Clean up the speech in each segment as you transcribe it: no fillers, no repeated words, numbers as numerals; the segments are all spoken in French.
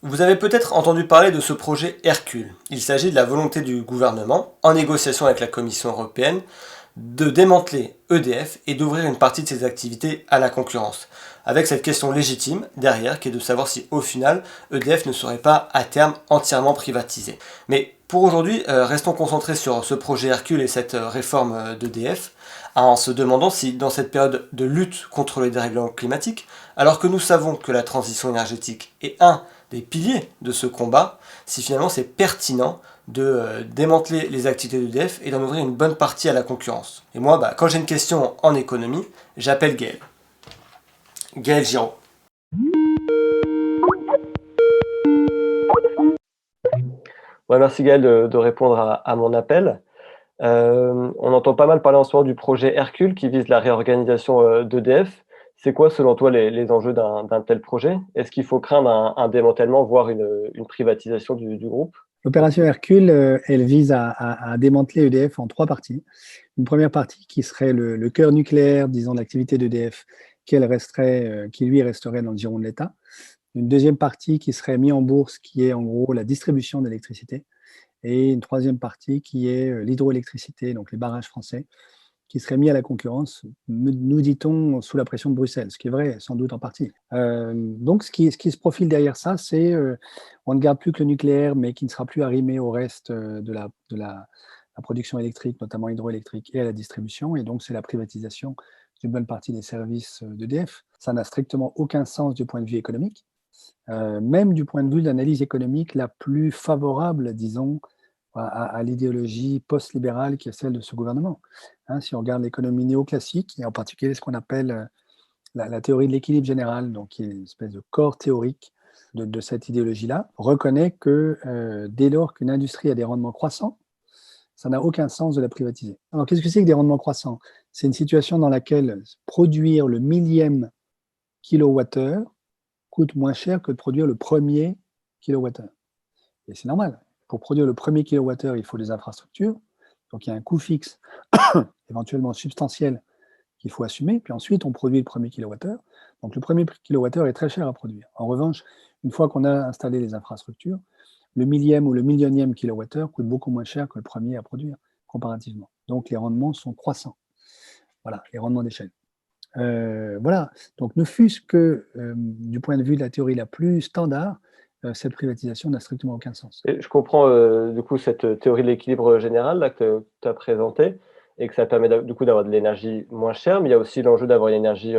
Vous avez peut-être entendu parler de ce projet Hercule. Il s'agit de la volonté du gouvernement, en négociation avec la Commission européenne, de démanteler EDF et d'ouvrir une partie de ses activités à la concurrence. Avec cette question légitime derrière, qui est de savoir si au final EDF ne serait pas à terme entièrement privatisé. Mais pour aujourd'hui, restons concentrés sur ce projet Hercule et cette réforme d'EDF, en se demandant si dans cette période de lutte contre le dérèglement climatique, alors que nous savons que la transition énergétique est un des piliers de ce combat, si finalement c'est pertinent de démanteler les activités d'EDF et d'en ouvrir une bonne partie à la concurrence. Et moi, quand j'ai une question en économie, j'appelle Gaël. Gaël Giraud. Ouais, merci Gaël de répondre à mon appel. On entend pas mal parler en ce moment du projet Hercule qui vise la réorganisation d'EDF. C'est quoi, selon toi, les enjeux d'un tel projet? Est-ce qu'il faut craindre un démantèlement, voire une privatisation du groupe? L'opération Hercule, elle vise à démanteler EDF en trois parties. Une première partie qui serait le cœur nucléaire, disons, de l'activité d'EDF, qui lui resterait dans le giron de l'État. Une deuxième partie qui serait mise en bourse, qui est en gros la distribution d'électricité. Et une troisième partie qui est l'hydroélectricité, donc les barrages français, qui serait mis à la concurrence, nous dit-on, sous la pression de Bruxelles, ce qui est vrai, sans doute en partie. Donc, ce qui se profile derrière ça, c'est on ne garde plus que le nucléaire, mais qui ne sera plus arrimé au reste de la production électrique, notamment hydroélectrique, et à la distribution. Et donc, c'est la privatisation d'une bonne partie des services d'EDF. Ça n'a strictement aucun sens du point de vue économique, même du point de vue de l'analyse économique la plus favorable, disons, à l'idéologie post-libérale qui est celle de ce gouvernement. Hein, si on regarde l'économie néoclassique, et en particulier ce qu'on appelle la théorie de l'équilibre général, donc qui est une espèce de corps théorique de cette idéologie-là, reconnaît que dès lors qu'une industrie a des rendements croissants, ça n'a aucun sens de la privatiser. Alors, qu'est-ce que c'est que des rendements croissants? C'est une situation dans laquelle produire le millième kilowattheure coûte moins cher que de produire le premier kilowattheure. Et c'est normal. Pour produire le premier kilowattheure, il faut des infrastructures. Donc, il y a un coût fixe, éventuellement substantiel, qu'il faut assumer. Puis ensuite, on produit le premier kilowattheure. Donc, le premier kilowattheure est très cher à produire. En revanche, une fois qu'on a installé les infrastructures, le millième ou le millionième kilowattheure coûte beaucoup moins cher que le premier à produire, comparativement. Donc, les rendements sont croissants. Voilà, les rendements d'échelle. Voilà. Donc, ne fût-ce que du point de vue de la théorie la plus standard, cette privatisation n'a strictement aucun sens. Et je comprends du coup cette théorie de l'équilibre général là, que tu as présentée et que ça permet du coup d'avoir de l'énergie moins chère, mais il y a aussi l'enjeu d'avoir une énergie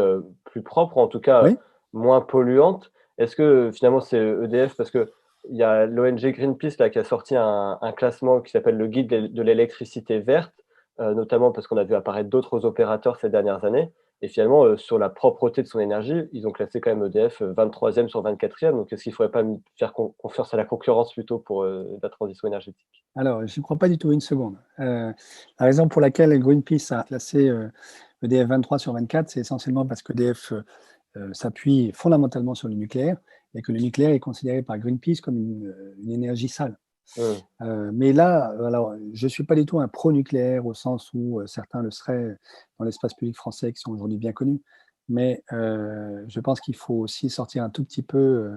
plus propre, en tout cas Oui. moins polluante. Est-ce que finalement c'est EDF, parce que il y a l'ONG Greenpeace là, qui a sorti un classement qui s'appelle le guide de l'électricité verte, notamment parce qu'on a vu apparaître d'autres opérateurs ces dernières années. Et finalement, sur la propreté de son énergie, ils ont classé quand même EDF 23e sur 24e. Donc, est-ce qu'il ne faudrait pas faire confiance à la concurrence plutôt pour la transition énergétique? Alors, je n'y crois pas du tout une seconde. La raison pour laquelle Greenpeace a classé EDF 23 sur 24, c'est essentiellement parce qu'EDF s'appuie fondamentalement sur le nucléaire et que le nucléaire est considéré par Greenpeace comme une énergie sale. Mais là, alors, je ne suis pas du tout un pro-nucléaire au sens où certains le seraient dans l'espace public français qui sont aujourd'hui bien connus. Mais je pense qu'il faut aussi sortir un tout petit peu,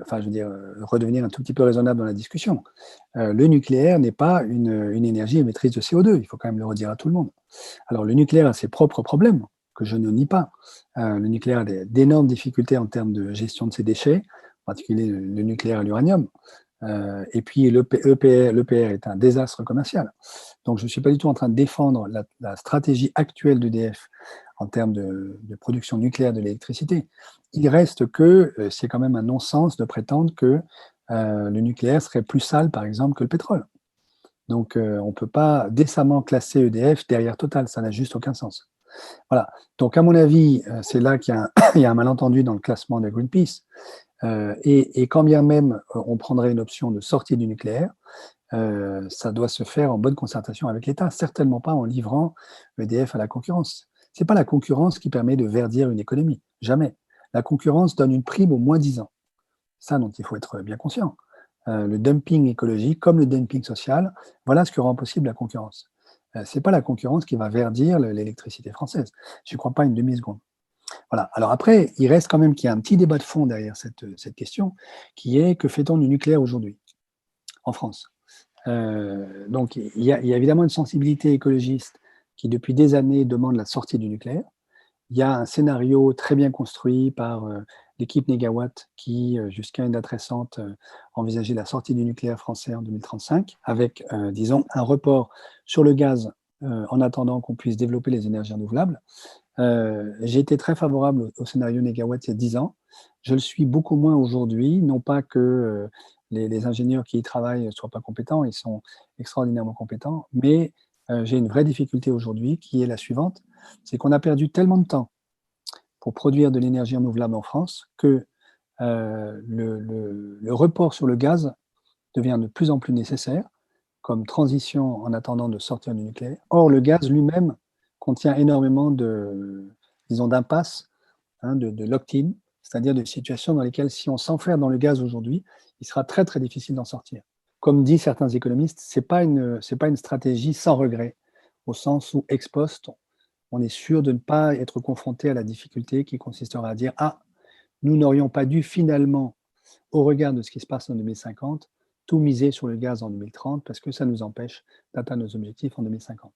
enfin, je veux dire, redevenir un tout petit peu raisonnable dans la discussion. Le nucléaire n'est pas une énergie émettrice de CO2, il faut quand même le redire à tout le monde. Alors, le nucléaire a ses propres problèmes, que je ne nie pas. Le nucléaire a d'énormes difficultés en termes de gestion de ses déchets, en particulier le nucléaire à l'uranium. Et puis l'EPR est un désastre commercial. Donc je ne suis pas du tout en train de défendre la stratégie actuelle d'EDF en termes de production nucléaire de l'électricité. Il reste que c'est quand même un non-sens de prétendre que le nucléaire serait plus sale, par exemple, que le pétrole. Donc on ne peut pas décemment classer EDF derrière Total, ça n'a juste aucun sens. Voilà. Donc à mon avis, c'est là qu'il y a il y a un malentendu dans le classement de Greenpeace. Et quand bien même on prendrait une option de sortie du nucléaire, ça doit se faire en bonne concertation avec l'État, certainement pas en livrant EDF à la concurrence. Ce n'est pas la concurrence qui permet de verdir une économie, jamais. La concurrence donne une prime au moins-disant. Ça dont il faut être bien conscient. Le dumping écologique, comme le dumping social, voilà ce que rend possible la concurrence. Ce n'est pas la concurrence qui va verdir l'électricité française. Je ne crois pas une demi-seconde. Voilà. Alors après, il reste quand même qu'il y a un petit débat de fond derrière cette question, qui est que fait-on du nucléaire aujourd'hui en France? Donc il y a évidemment une sensibilité écologiste qui depuis des années demande la sortie du nucléaire. Il y a un scénario très bien construit par l'équipe Négawatt qui, jusqu'à une date récente, envisageait la sortie du nucléaire français en 2035, avec, disons, un report sur le gaz en attendant qu'on puisse développer les énergies renouvelables. J'ai été très favorable au scénario Négawatt il y a 10 ans. Je le suis beaucoup moins aujourd'hui, non pas que les ingénieurs qui y travaillent ne soient pas compétents, ils sont extraordinairement compétents, mais j'ai une vraie difficulté aujourd'hui qui est la suivante, c'est qu'on a perdu tellement de temps pour produire de l'énergie renouvelable en France que le report sur le gaz devient de plus en plus nécessaire comme transition en attendant de sortir du nucléaire. Or, le gaz lui-même contient énormément disons, d'impasses, hein, de locked-in, c'est-à-dire de situations dans lesquelles si on s'enferme dans le gaz aujourd'hui, il sera très très difficile d'en sortir. Comme disent certains économistes, c'est pas une stratégie sans regret, au sens où ex post, on est sûr de ne pas être confronté à la difficulté qui consistera à dire ah, nous n'aurions pas dû finalement, au regard de ce qui se passe en 2050, tout miser sur le gaz en 2030 parce que ça nous empêche d'atteindre nos objectifs en 2050.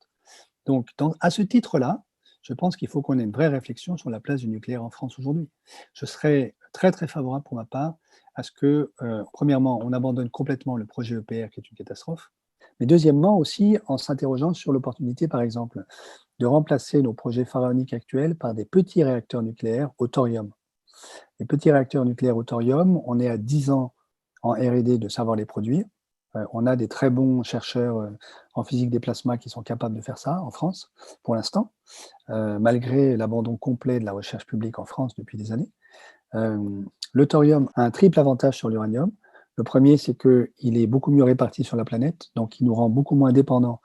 Donc, à ce titre-là, je pense qu'il faut qu'on ait une vraie réflexion sur la place du nucléaire en France aujourd'hui. Je serais très très favorable pour ma part à ce que, premièrement, on abandonne complètement le projet EPR qui est une catastrophe, mais deuxièmement aussi en s'interrogeant sur l'opportunité, par exemple, de remplacer nos projets pharaoniques actuels par des petits réacteurs nucléaires au thorium. Les petits réacteurs nucléaires au thorium, on est à 10 ans en R&D de savoir les produire. On a des très bons chercheurs en physique des plasmas qui sont capables de faire ça en France, pour l'instant, malgré l'abandon complet de la recherche publique en France depuis des années. Le thorium a un triple avantage sur l'uranium. Le premier, c'est qu'il est beaucoup mieux réparti sur la planète, donc il nous rend beaucoup moins dépendants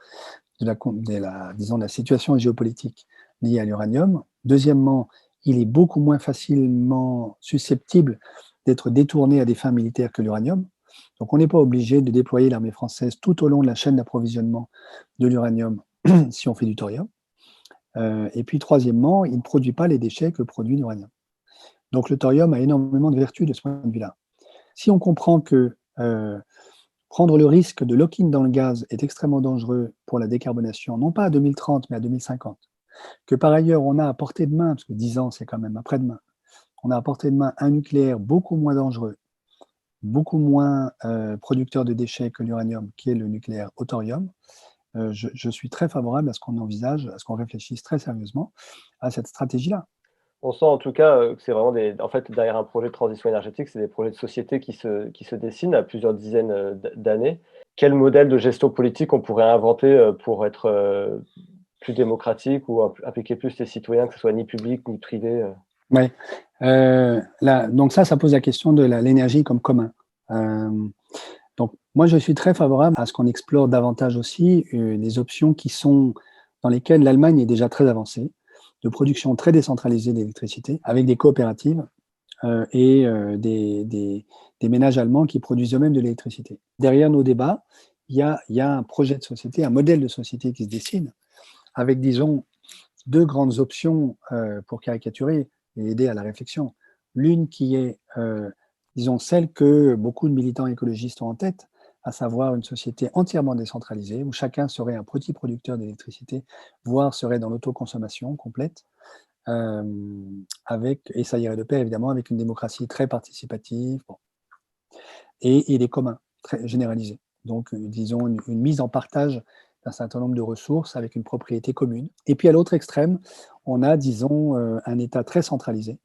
disons, de la situation géopolitique liée à l'uranium. Deuxièmement, il est beaucoup moins facilement susceptible d'être détourné à des fins militaires que l'uranium. Donc, on n'est pas obligé de déployer l'armée française tout au long de la chaîne d'approvisionnement de l'uranium si on fait du thorium. Et puis, troisièmement, il ne produit pas les déchets que produit l'uranium. Donc, le thorium a énormément de vertus de ce point de vue-là. Si on comprend que prendre le risque de lock-in dans le gaz est extrêmement dangereux pour la décarbonation, non pas à 2030, mais à 2050, que par ailleurs, on a à portée de main, parce que 10 ans, c'est quand même après-demain, on a à portée de main un nucléaire beaucoup moins dangereux, beaucoup moins producteur de déchets que l'uranium, qui est le nucléaire au thorium. Je suis très favorable à ce qu'on envisage, à ce qu'on réfléchisse très sérieusement à cette stratégie-là. On sent en tout cas, que c'est vraiment en fait, derrière un projet de transition énergétique, c'est des projets de société qui se dessinent à plusieurs dizaines, d'années. Quel modèle de gestion politique on pourrait inventer, pour être, plus démocratique ou impliquer plus les citoyens, que ce soit ni public ni privé? Ouais. Donc ça pose la question de l'énergie comme commun. Donc moi, je suis très favorable à ce qu'on explore davantage aussi des options dans lesquelles l'Allemagne est déjà très avancée, de production très décentralisée d'électricité, avec des coopératives et des ménages allemands qui produisent eux-mêmes de l'électricité. Derrière nos débats, il y a un projet de société, un modèle de société qui se dessine, avec, disons, deux grandes options pour caricaturer et aider à la réflexion. L'une qui est, disons, celle que beaucoup de militants écologistes ont en tête, à savoir une société entièrement décentralisée, où chacun serait un petit producteur d'électricité, voire serait dans l'autoconsommation complète, et ça irait de pair évidemment avec une démocratie très participative, bon, et des communs très généralisés. Donc, disons, une mise en partage d'un certain nombre de ressources avec une propriété commune. Et puis à l'autre extrême, on a, disons, un État très centralisé,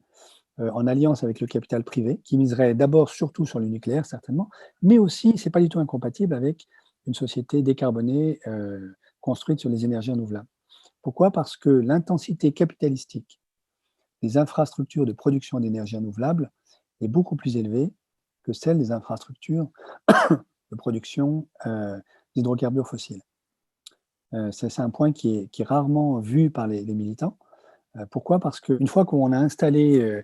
en alliance avec le capital privé, qui miserait d'abord surtout sur le nucléaire, certainement, mais aussi, c'est pas du tout incompatible avec une société décarbonée construite sur les énergies renouvelables. Pourquoi? Parce que l'intensité capitalistique des infrastructures de production d'énergie renouvelable est beaucoup plus élevée que celle des infrastructures de production d'hydrocarbures fossiles. C'est un point qui est rarement vu par les militants. Pourquoi? Parce qu'une fois qu'on a installé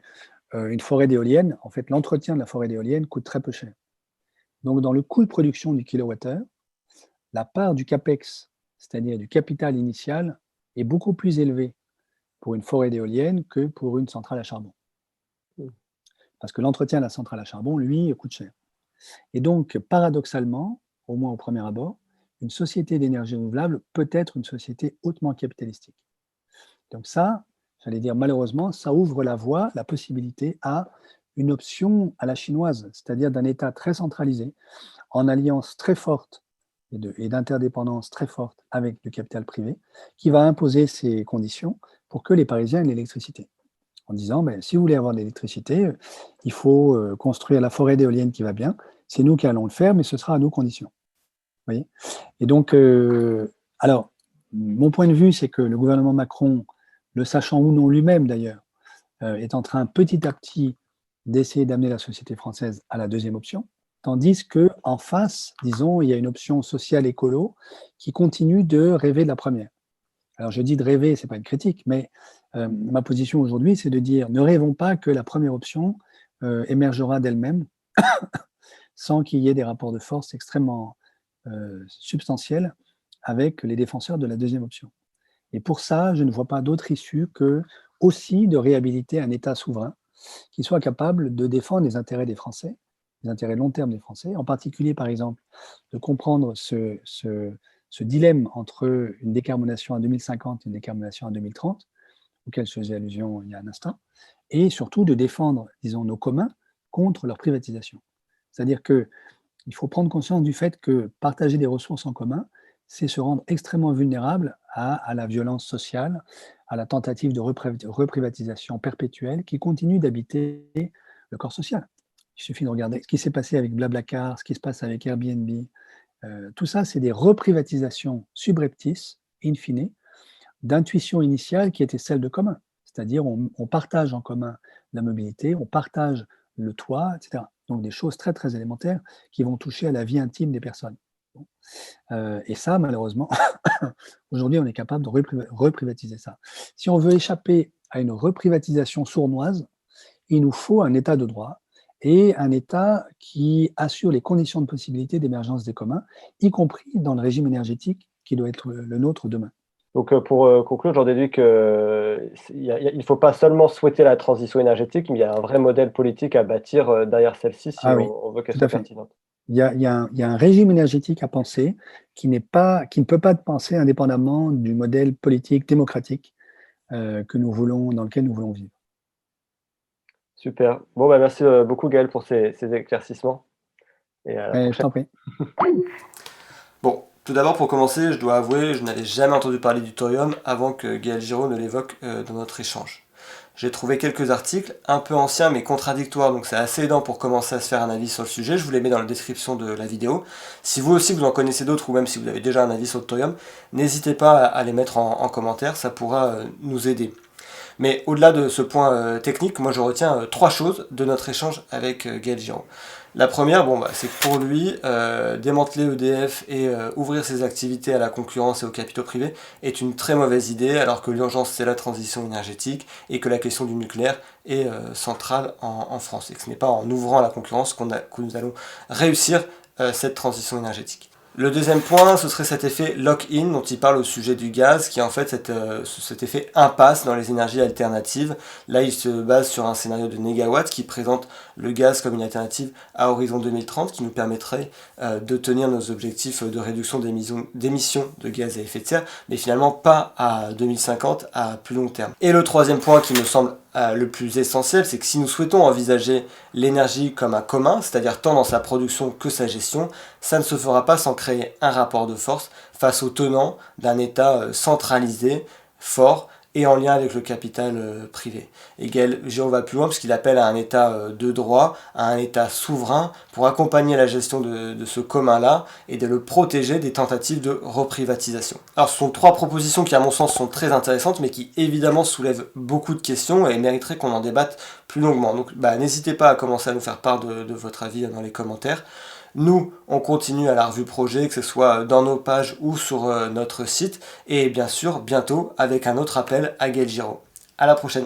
une forêt d'éoliennes, en fait, l'entretien de la forêt d'éoliennes coûte très peu cher. Donc, dans le coût de production du kilowattheure, la part du CAPEX, c'est-à-dire du capital initial, est beaucoup plus élevée pour une forêt d'éoliennes que pour une centrale à charbon. Parce que l'entretien de la centrale à charbon, lui, coûte cher. Et donc, paradoxalement, au moins au premier abord, une société d'énergie renouvelable peut être une société hautement capitalistique. Donc ça, j'allais dire malheureusement, ça ouvre la voie, la possibilité à une option à la chinoise, c'est-à-dire d'un État très centralisé, en alliance très forte et d'interdépendance très forte avec le capital privé, qui va imposer ses conditions pour que les Parisiens aient l'électricité. En disant, ben, si vous voulez avoir de l'électricité, il faut construire la forêt d'éoliennes qui va bien, c'est nous qui allons le faire, mais ce sera à nos conditions. Vous voyez. Et donc, alors, mon point de vue, c'est que le gouvernement Macron, le sachant ou non lui-même d'ailleurs, est en train petit à petit d'essayer d'amener la société française à la deuxième option, tandis qu'en face, disons, il y a une option sociale écolo qui continue de rêver de la première. Alors je dis de rêver, ce n'est pas une critique, mais ma position aujourd'hui, c'est de dire ne rêvons pas que la première option émergera d'elle-même sans qu'il y ait des rapports de force extrêmement substantiels avec les défenseurs de la deuxième option. Et pour ça, je ne vois pas d'autre issue que aussi de réhabiliter un État souverain qui soit capable de défendre les intérêts des Français, les intérêts long terme des Français, en particulier, par exemple, de comprendre ce dilemme entre une décarbonation à 2050 et une décarbonation à 2030, auquel je faisais allusion il y a un instant, et surtout de défendre, disons, nos communs contre leur privatisation. C'est-à-dire qu'il faut prendre conscience du fait que partager des ressources en commun, c'est se rendre extrêmement vulnérable à la violence sociale, à la tentative de reprivatisation perpétuelle qui continue d'habiter le corps social. Il suffit de regarder ce qui s'est passé avec Blablacar, ce qui se passe avec Airbnb. Tout ça, c'est des reprivatisations subreptices, in fine, d'intuition initiale qui était celle de commun. C'est-à-dire, on partage en commun la mobilité, on partage le toit, etc. Donc, des choses très, très élémentaires qui vont toucher à la vie intime des personnes. Et ça, malheureusement, aujourd'hui, on est capable de reprivatiser ça. Si on veut échapper à une reprivatisation sournoise, il nous faut un État de droit et un État qui assure les conditions de possibilité d'émergence des communs, y compris dans le régime énergétique qui doit être le nôtre demain. Donc, pour conclure, j'en déduis qu'il ne faut pas seulement souhaiter la transition énergétique, mais il y a un vrai modèle politique à bâtir derrière celle-ci si on veut qu'elle soit pertinente. Il y a un régime énergétique à penser qui ne peut pas être pensé indépendamment du modèle politique démocratique dans lequel nous voulons vivre. Super. Bon, merci beaucoup Gaël pour ces éclaircissements. Et je t'en prie. Bon, tout d'abord pour commencer, je dois avouer, je n'avais jamais entendu parler du thorium avant que Gaël Giraud ne l'évoque dans notre échange. J'ai trouvé quelques articles, un peu anciens mais contradictoires, donc c'est assez aidant pour commencer à se faire un avis sur le sujet. Je vous les mets dans la description de la vidéo. Si vous aussi vous en connaissez d'autres, ou même si vous avez déjà un avis sur le thorium, n'hésitez pas à les mettre en commentaire, ça pourra nous aider. Mais au-delà de ce point technique, moi je retiens 3 choses de notre échange avec Gaël Giraud. La première, c'est que pour lui, démanteler EDF et ouvrir ses activités à la concurrence et aux capitaux privés est une très mauvaise idée, alors que l'urgence c'est la transition énergétique et que la question du nucléaire est centrale en France. Et que ce n'est pas en ouvrant à la concurrence que nous allons réussir cette transition énergétique. Le deuxième point, ce serait cet effet lock-in dont il parle au sujet du gaz, qui est en fait cet effet impasse dans les énergies alternatives. Là, il se base sur un scénario de Negawatt qui présente le gaz comme une alternative à horizon 2030, qui nous permettrait de tenir nos objectifs de réduction d'émissions de gaz à effet de serre, mais finalement pas à 2050, à plus long terme. Et le troisième point qui me semble le plus essentiel, c'est que si nous souhaitons envisager l'énergie comme un commun, c'est-à-dire tant dans sa production que sa gestion, ça ne se fera pas sans créer un rapport de force face aux tenants d'un État centralisé, fort et en lien avec le capital privé. Et Gaël Giraud va plus loin parce qu'il appelle à un État de droit, à un État souverain pour accompagner la gestion de ce commun-là et de le protéger des tentatives de reprivatisation. Alors ce sont 3 propositions qui à mon sens sont très intéressantes mais qui évidemment soulèvent beaucoup de questions et mériteraient qu'on en débatte plus longuement. Donc n'hésitez pas à commencer à nous faire part de votre avis dans les commentaires. Nous, on continue à la revue projet, que ce soit dans nos pages ou sur notre site. Et bien sûr, bientôt avec un autre appel à Gaël Giraud. À la prochaine.